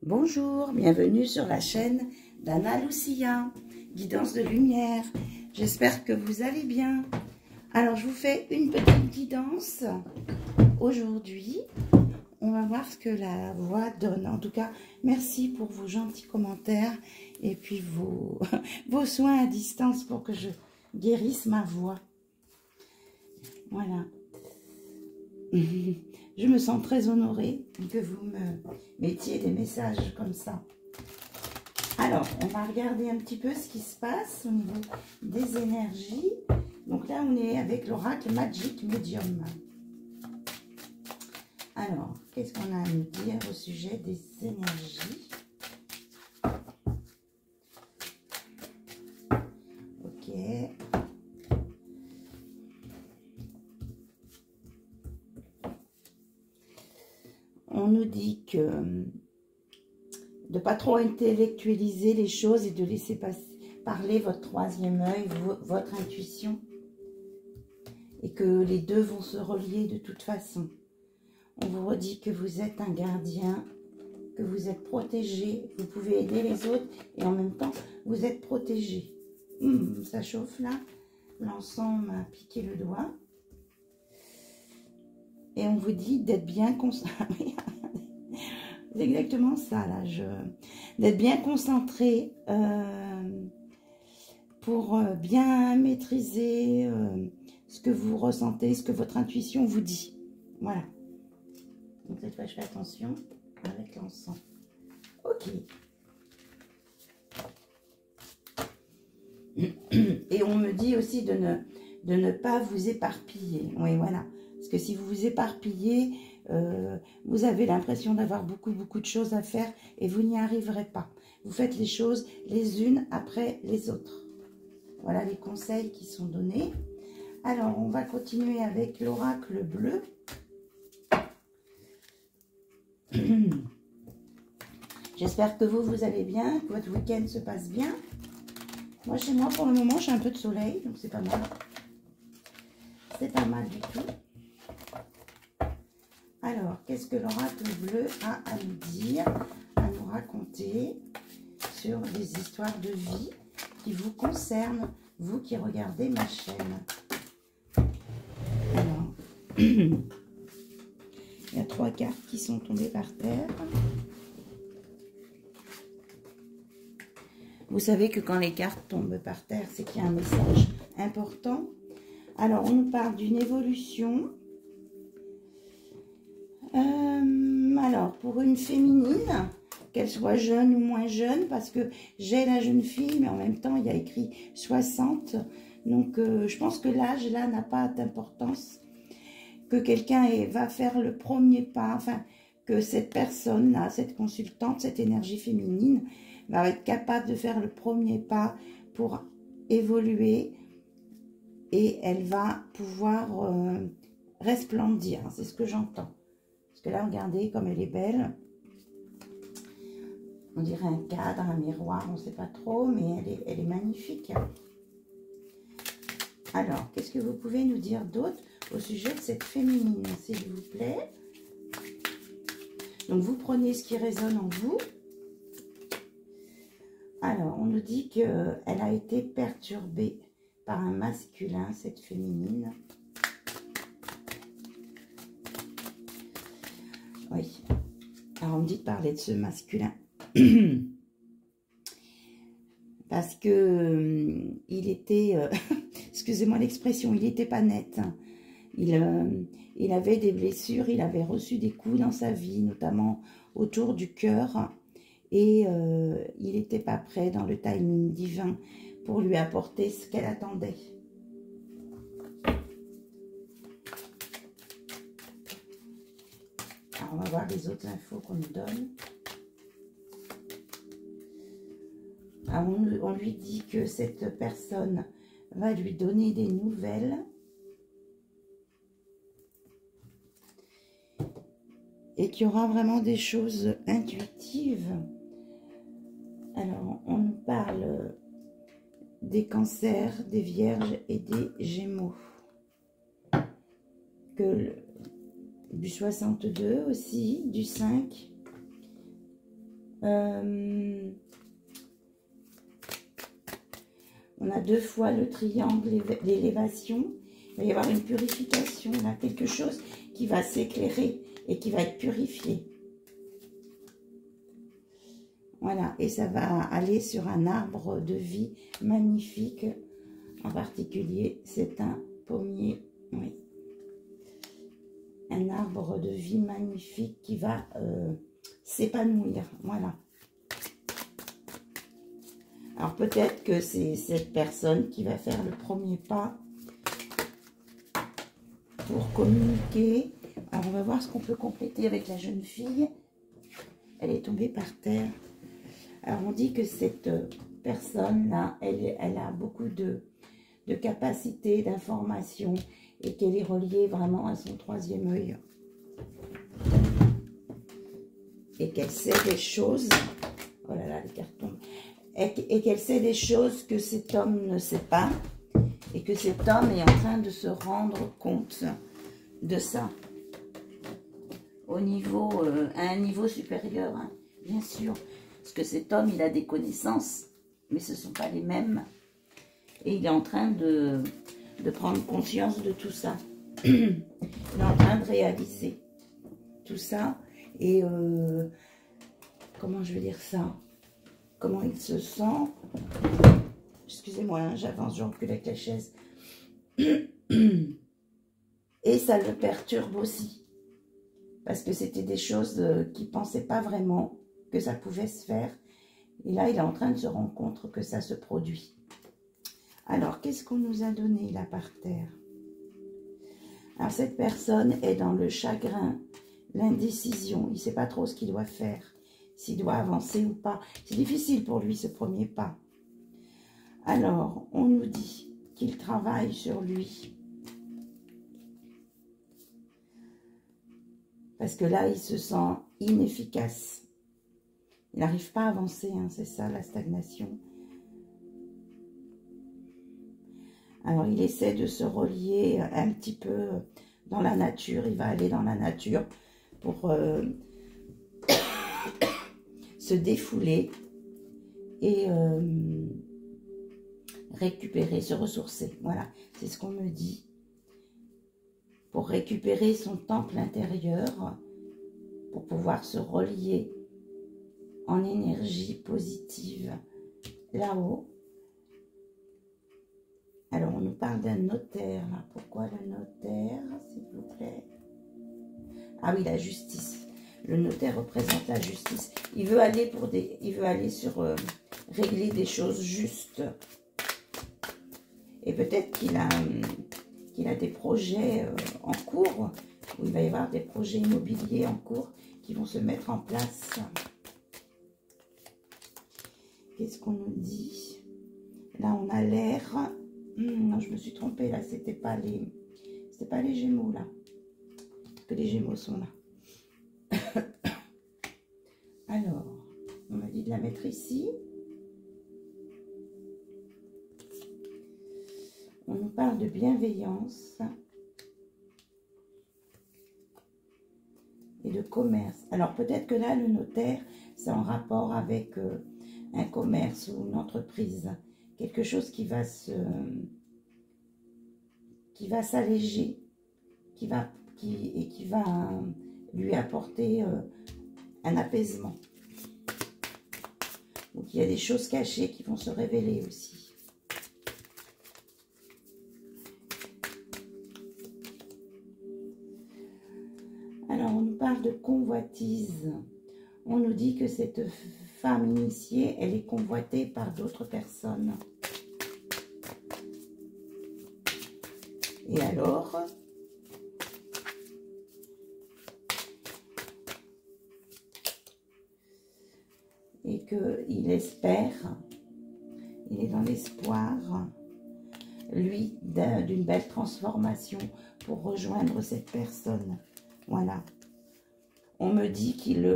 Bonjour, bienvenue sur la chaîne d'Anna Lucia, guidance de lumière. J'espère que vous allez bien. Alors, je vous fais une petite guidance. Aujourd'hui, on va voir ce que la voix donne. En tout cas, merci pour vos gentils commentaires et puis vos soins à distance pour que je guérisse ma voix. Voilà. Je me sens très honorée que vous me mettiez des messages comme ça. Alors, on va regarder un petit peu ce qui se passe au niveau des énergies. Donc là, on est avec l'oracle Magic Medium. Alors, qu'est-ce qu'on a à nous dire au sujet des énergies? Ok. On nous dit que de ne pas trop intellectualiser les choses et de laisser parler votre troisième œil, votre intuition. Et que les deux vont se relier de toute façon. On vous redit que vous êtes un gardien, que vous êtes protégé, vous pouvez aider les autres et en même temps, vous êtes protégé. Ça chauffe là. L'encens m'a piqué le doigt. Et on vous dit d'être bien concentré. C'est exactement ça là. D'être bien concentré pour bien maîtriser ce que vous ressentez, ce que votre intuition vous dit. Voilà. Donc cette fois, je fais attention avec l'encens. Ok. Et on me dit aussi de ne pas vous éparpiller. Oui, voilà. Parce que si vous vous éparpillez, vous avez l'impression d'avoir beaucoup de choses à faire et vous n'y arriverez pas. Vous faites les choses les unes après les autres. Voilà les conseils qui sont donnés. Alors, on va continuer avec l'oracle bleu. J'espère que vous allez bien, que votre week-end se passe bien. Moi, chez moi, pour le moment, j'ai un peu de soleil, donc c'est pas mal. C'est pas mal du tout. Alors, qu'est-ce que l'oracle bleu a à nous dire, à nous raconter sur des histoires de vie qui vous concernent, vous qui regardez ma chaîne? Alors, il y a 3 cartes qui sont tombées par terre. Vous savez que quand les cartes tombent par terre, c'est qu'il y a un message important. Alors, on nous parle d'une évolution. Alors, pour une féminine, qu'elle soit jeune ou moins jeune, parce que j'ai la jeune fille, mais en même temps, il y a écrit 60. Donc, je pense que l'âge, là, n'a pas d'importance. Que quelqu'un va faire le premier pas, enfin, que cette personne-là, cette consultante, cette énergie féminine, va être capable de faire le premier pas pour évoluer et elle va pouvoir resplendir. C'est ce que j'entends. Parce que là, regardez comme elle est belle. On dirait un cadre, un miroir, on ne sait pas trop, mais elle est magnifique. Alors, qu'est-ce que vous pouvez nous dire d'autre au sujet de cette féminine, s'il vous plaît? Donc, vous prenez ce qui résonne en vous. Alors, on nous dit qu'elle a été perturbée par un masculin, cette féminine. Oui. Alors, on me dit de parler de ce masculin. Parce que il était, excusez-moi l'expression, il n'était pas net. Il avait des blessures, il avait reçu des coups dans sa vie, notamment autour du cœur. Et il n'était pas prêt dans le timing divin pour lui apporter ce qu'elle attendait. Alors, on va voir les autres infos qu'on nous donne. Alors, on lui dit que cette personne va lui donner des nouvelles. Et qu'il y aura vraiment des choses intuitives. Alors, on nous parle des cancers, des vierges et des gémeaux. Du 62 aussi, du 5, On a 2 fois le triangle, l'élévation. Il va y avoir une purification, là, quelque chose qui va s'éclairer et qui va être purifié. Voilà, et ça va aller sur un arbre de vie magnifique. En particulier, c'est un pommier, oui. Un arbre de vie magnifique qui va s'épanouir, voilà. Alors peut-être que c'est cette personne qui va faire le premier pas pour communiquer. Alors on va voir ce qu'on peut compléter avec la jeune fille. Elle est tombée par terre. Alors on dit que cette personne-là, elle a beaucoup de capacités, d'informations et qu'elle est reliée vraiment à son 3e œil. Et qu'elle sait des choses. Oh là là, les cartons. Et qu'elle sait des choses que cet homme ne sait pas. Et que cet homme est en train de se rendre compte de ça. À un niveau supérieur, hein, bien sûr. Parce que cet homme, il a des connaissances, mais ce ne sont pas les mêmes. Et il est en train de prendre conscience de tout ça. Il est en train de réaliser tout ça. Et comment je vais dire ça? Comment il se sent? Excusez-moi, hein, j'avance, je recule avec la chaise. Et ça le perturbe aussi. Parce que c'était des choses qu'il ne pensait pas vraiment que ça pouvait se faire. Et là, il est en train de se rendre compte que ça se produit. Alors, qu'est-ce qu'on nous a donné là par terre? Alors, cette personne est dans le chagrin, l'indécision. Il ne sait pas trop ce qu'il doit faire, s'il doit avancer ou pas. C'est difficile pour lui, ce premier pas. Alors, on nous dit qu'il travaille sur lui. Parce que là, il se sent inefficace. Il n'arrive pas à avancer, hein, c'est ça la stagnation. Alors, il essaie de se relier un petit peu dans la nature. Il va aller dans la nature pour se défouler et récupérer, se ressourcer. Voilà, c'est ce qu'on me dit. Pour récupérer son temple intérieur, pour pouvoir se relier en énergie positive là-haut. Alors, on nous parle d'un notaire, là. Pourquoi le notaire, s'il vous plaît? Ah oui, la justice. Le notaire représente la justice. Il veut aller sur régler des choses justes. Et peut-être qu'il a des projets en cours, où il va y avoir des projets immobiliers en cours qui vont se mettre en place. Qu'est-ce qu'on nous dit? Là, on a l'air... non, je me suis trompée, là, c'était pas les Gémeaux, là. Que les Gémeaux sont là. Alors, on m'a dit de la mettre ici. On nous parle de bienveillance et de commerce. Alors, peut-être que là, le notaire, c'est en rapport avec un commerce ou une entreprise. Quelque chose qui va s'alléger, qui va lui apporter un apaisement. Donc, il y a des choses cachées qui vont se révéler aussi. Alors, on nous parle de convoitise. On nous dit que cette femme initiée, elle est convoitée par d'autres personnes. Et alors, et qu'il espère, il est dans l'espoir, lui, d'une belle transformation pour rejoindre cette personne. Voilà. On me dit qu'il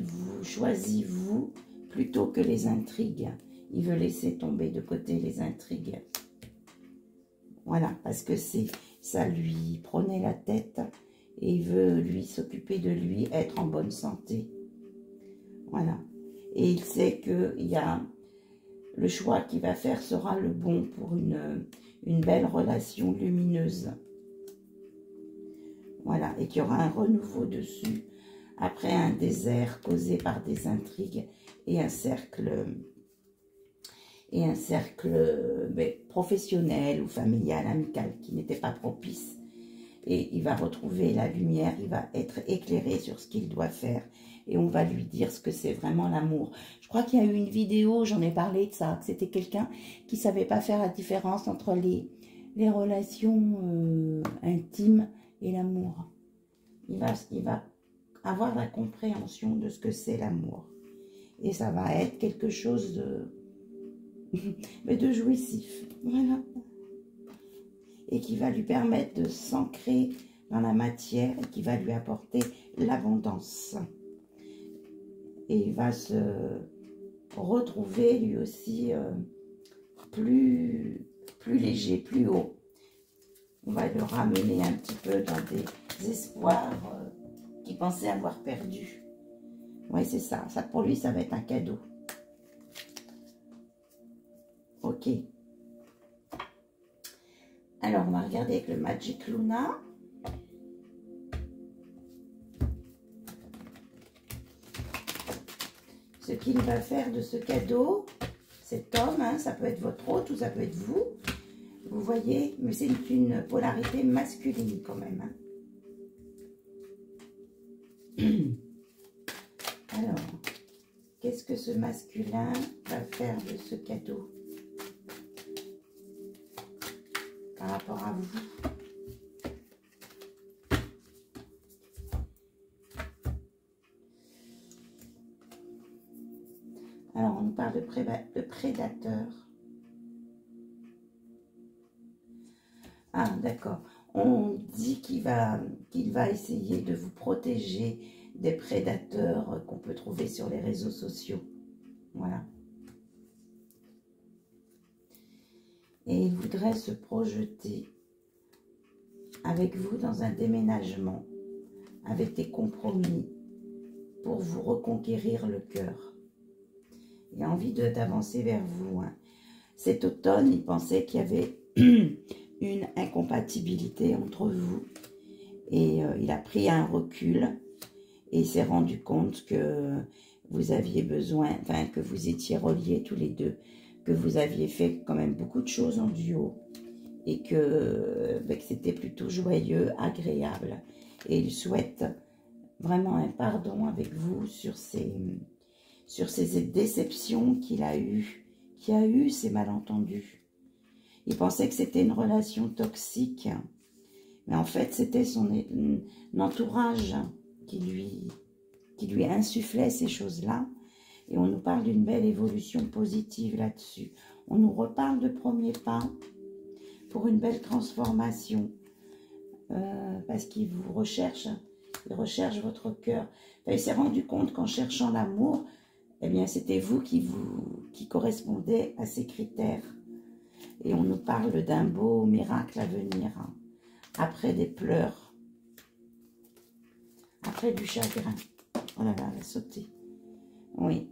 vous choisit, vous, plutôt que les intrigues. Il veut laisser tomber de côté les intrigues. Voilà, parce que ça lui prenait la tête et il veut, lui, s'occuper de lui, être en bonne santé. Voilà. Et il sait qu'il y a le choix qu'il va faire sera le bon pour une belle relation lumineuse. Voilà. Et qu'il y aura un renouveau dessus après un désert causé par des intrigues et un cercle professionnel ou familial, amical qui n'était pas propice. Et il va retrouver la lumière, il va être éclairé sur ce qu'il doit faire. Et on va lui dire ce que c'est vraiment l'amour. Je crois qu'il y a eu une vidéo, j'en ai parlé de ça, que c'était quelqu'un qui ne savait pas faire la différence entre les relations intimes et l'amour. Il va avoir la compréhension de ce que c'est l'amour. Et ça va être quelque chose de jouissif. Voilà. Et qui va lui permettre de s'ancrer dans la matière et qui va lui apporter l'abondance. Et il va se retrouver lui aussi plus léger, plus haut. On va le ramener un petit peu dans des espoirs qu'il pensait avoir perdus. Oui, c'est ça. Ça. Pour lui, ça va être un cadeau. Ok. Alors, on va regarder avec le Magic Luna. Ce qu'il va faire de ce cadeau, cet homme, hein, ça peut être votre hôte ou ça peut être vous. Vous voyez, mais c'est une polarité masculine quand même. Hein. Alors, qu'est-ce que ce masculin va faire de ce cadeau par rapport à vous? Alors, on nous parle de prédateur. Ah, d'accord. On dit qu'il va essayer de vous protéger des prédateurs qu'on peut trouver sur les réseaux sociaux. Voilà. Et il voudrait se projeter avec vous dans un déménagement, avec des compromis pour vous reconquérir le cœur. Il a envie d'avancer vers vous. Hein. Cet automne, il pensait qu'il y avait une incompatibilité entre vous. Et il a pris un recul et il s'est rendu compte que vous aviez besoin, enfin que vous étiez reliés tous les deux, que vous aviez fait quand même beaucoup de choses en duo et que c'était plutôt joyeux, agréable. Et il souhaite vraiment un pardon avec vous sur ces déceptions qu'il a eues, ces malentendus. Il pensait que c'était une relation toxique, mais en fait c'était son entourage qui lui insufflait ces choses-là. Et on nous parle d'une belle évolution positive là-dessus. On nous reparle de premiers pas pour une belle transformation, parce qu'il vous recherche, il recherche votre cœur. Enfin, il s'est rendu compte qu'en cherchant l'amour, eh bien c'était vous qui correspondez à ces critères. Et on nous parle d'un beau miracle à venir, hein, après des pleurs, après du chagrin. Oh là là, elle a sauté. Oui.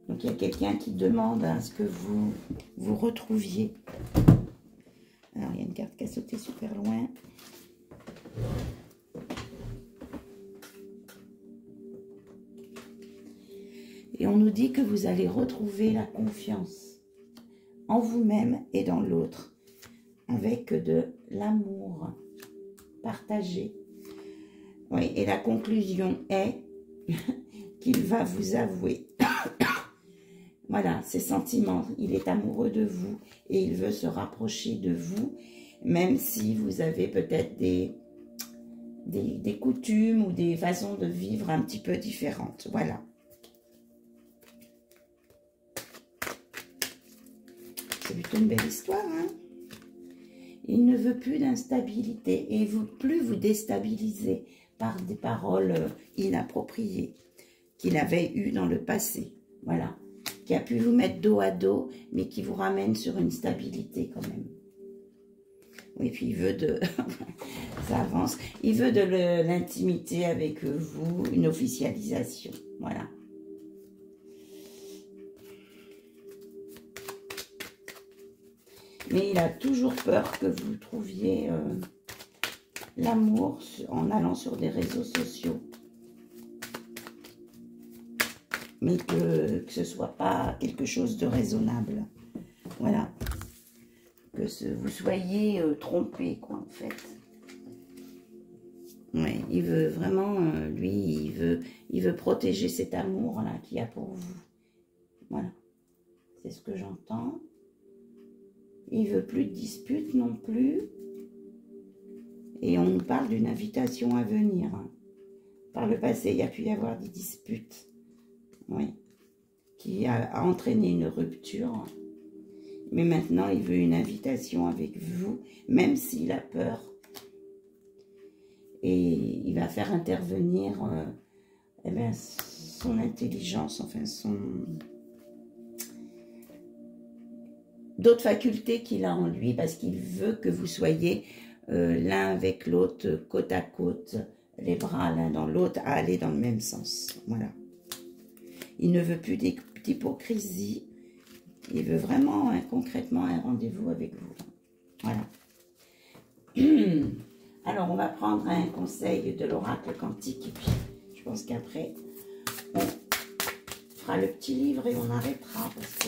Donc, il y a quelqu'un qui demande à ce que vous vous retrouviez. Alors, il y a une carte qui a sauté super loin. Et on nous dit que vous allez retrouver la confiance en vous-même et dans l'autre, avec de l'amour partagé. Oui, et la conclusion est qu'il va vous avouer voilà, ses sentiments. Il est amoureux de vous et il veut se rapprocher de vous, même si vous avez peut-être des coutumes ou des façons de vivre un petit peu différentes. Voilà. C'est plutôt une belle histoire, hein? Il ne veut plus d'instabilité et plus vous déstabiliser par des paroles inappropriées qu'il avait eues dans le passé. Voilà. Qui a pu vous mettre dos à dos, mais qui vous ramène sur une stabilité quand même. Oui, puis il veut de... ça avance. Il veut de l'intimité avec vous, une officialisation. Voilà. Mais il a toujours peur que vous trouviez l'amour en allant sur des réseaux sociaux. Mais que ce ne soit pas quelque chose de raisonnable. Voilà. Que vous soyez trompé, quoi, en fait. Ouais, il veut vraiment, lui, il veut protéger cet amour-là qu'il y a pour vous. Voilà. C'est ce que j'entends. Il veut plus de disputes non plus. Et on nous parle d'une invitation à venir. Par le passé, il y a pu y avoir des disputes. Oui. Qui a entraîné une rupture. Mais maintenant, il veut une invitation avec vous, même s'il a peur. Et il va faire intervenir eh bien, son intelligence, enfin d'autres facultés qu'il a en lui, parce qu'il veut que vous soyez l'un avec l'autre, côte à côte, les bras l'un dans l'autre, à aller dans le même sens. Voilà. Il ne veut plus d'hypocrisie. Il veut vraiment, concrètement, un rendez-vous avec vous. Voilà. Alors, on va prendre un conseil de l'oracle quantique. Et puis, je pense qu'après, on fera le petit livre et on arrêtera. Parce que...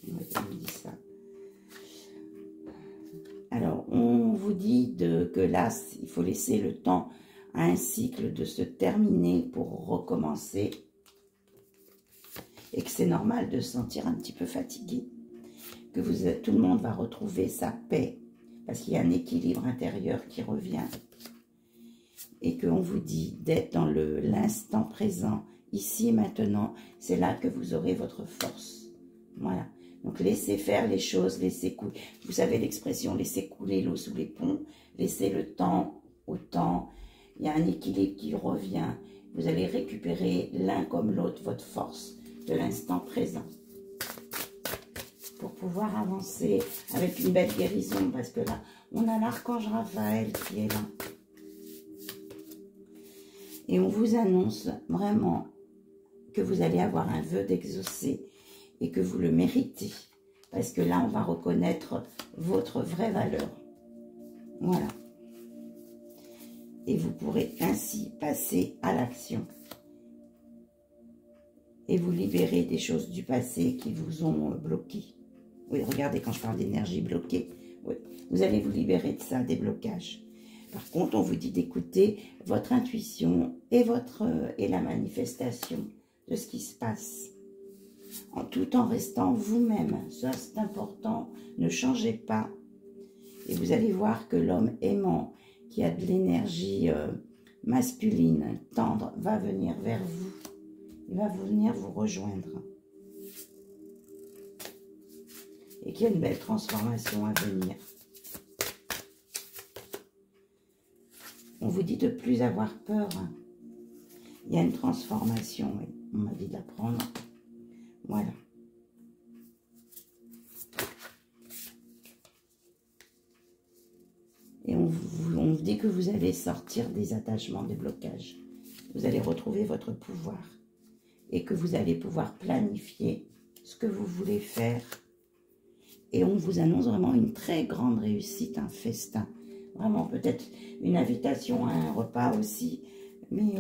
on dit ça. Alors, on vous dit que là, il faut laisser le temps à un cycle de se terminer pour recommencer. Et que c'est normal de se sentir un petit peu fatigué. Que tout le monde va retrouver sa paix. Parce qu'il y a un équilibre intérieur qui revient. Et qu'on vous dit d'être dans l'instant présent, ici et maintenant. C'est là que vous aurez votre force. Voilà. Donc laissez faire les choses, laissez couler. Vous savez l'expression, laissez couler l'eau sous les ponts. Laissez le temps au temps. Il y a un équilibre qui revient. Vous allez récupérer l'un comme l'autre votre force de l'instant présent. Pour pouvoir avancer avec une belle guérison, parce que là, on a l'archange Raphaël qui est là. Et on vous annonce vraiment que vous allez avoir un vœu d'exaucer et que vous le méritez. Parce que là, on va reconnaître votre vraie valeur. Voilà. Et vous pourrez ainsi passer à l'action. Et vous libérer des choses du passé qui vous ont bloqué. Oui, regardez, quand je parle d'énergie bloquée, oui, vous allez vous libérer de ça, des blocages. Par contre, on vous dit d'écouter votre intuition et la manifestation de ce qui se passe. Tout en restant vous-même. Ça, c'est important. Ne changez pas. Et vous allez voir que l'homme aimant, qui a de l'énergie masculine, tendre, va venir vers vous. Il va venir vous rejoindre. Et qu'il y a une belle transformation à venir. On vous dit de ne plus avoir peur. Il y a une transformation, oui. On m'a dit d'apprendre. Voilà. Et on vous dit que vous allez sortir des attachements, des blocages. Vous allez retrouver votre pouvoir. Et que vous allez pouvoir planifier ce que vous voulez faire. Et on vous annonce vraiment une très grande réussite, un festin. Vraiment, peut-être une invitation à un repas aussi. Mais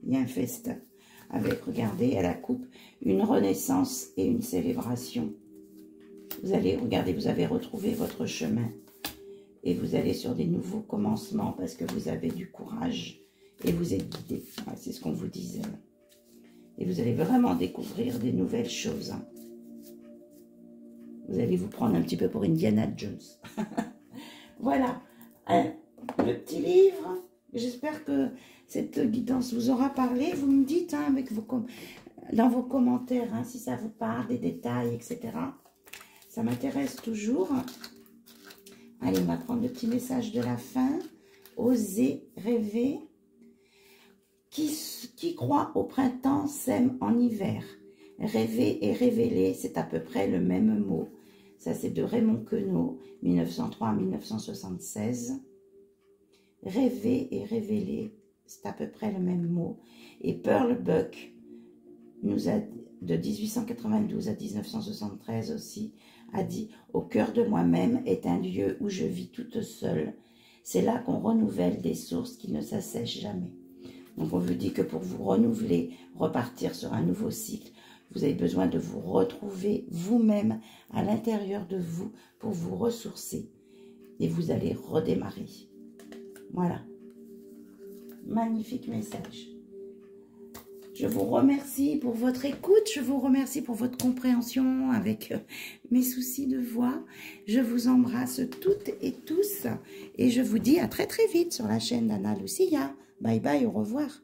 il y a un festin. Avec, regardez, à la coupe, une renaissance et une célébration. Vous allez, regardez, vous avez retrouvé votre chemin. Et vous allez sur des nouveaux commencements parce que vous avez du courage. Et vous êtes guidé. Ouais, c'est ce qu'on vous disait. Et vous allez vraiment découvrir des nouvelles choses. Hein. Vous allez vous prendre un petit peu pour Indiana Jones. Voilà. Le petit livre. J'espère que cette guidance vous aura parlé. Vous me dites hein, dans vos commentaires hein, si ça vous parle, des détails, etc. Ça m'intéresse toujours. Allez, on va prendre le petit message de la fin. Osez rêver. Qui croit au printemps sème en hiver. Rêver et révéler, c'est à peu près le même mot. Ça, c'est de Raymond Queneau, 1903-1976. Rêver et révéler, c'est à peu près le même mot. Et Pearl Buck nous a de 1892 à 1973 aussi, a dit « Au cœur de moi-même est un lieu où je vis toute seule. C'est là qu'on renouvelle des sources qui ne s'assèchent jamais. » Donc on vous dit que pour vous renouveler, repartir sur un nouveau cycle, vous avez besoin de vous retrouver vous-même à l'intérieur de vous pour vous ressourcer. Et vous allez redémarrer. Voilà. Magnifique message. Je vous remercie pour votre écoute. Je vous remercie pour votre compréhension avec mes soucis de voix. Je vous embrasse toutes et tous. Et je vous dis à très très vite sur la chaîne d'Anna Lucia. Bye bye, au revoir.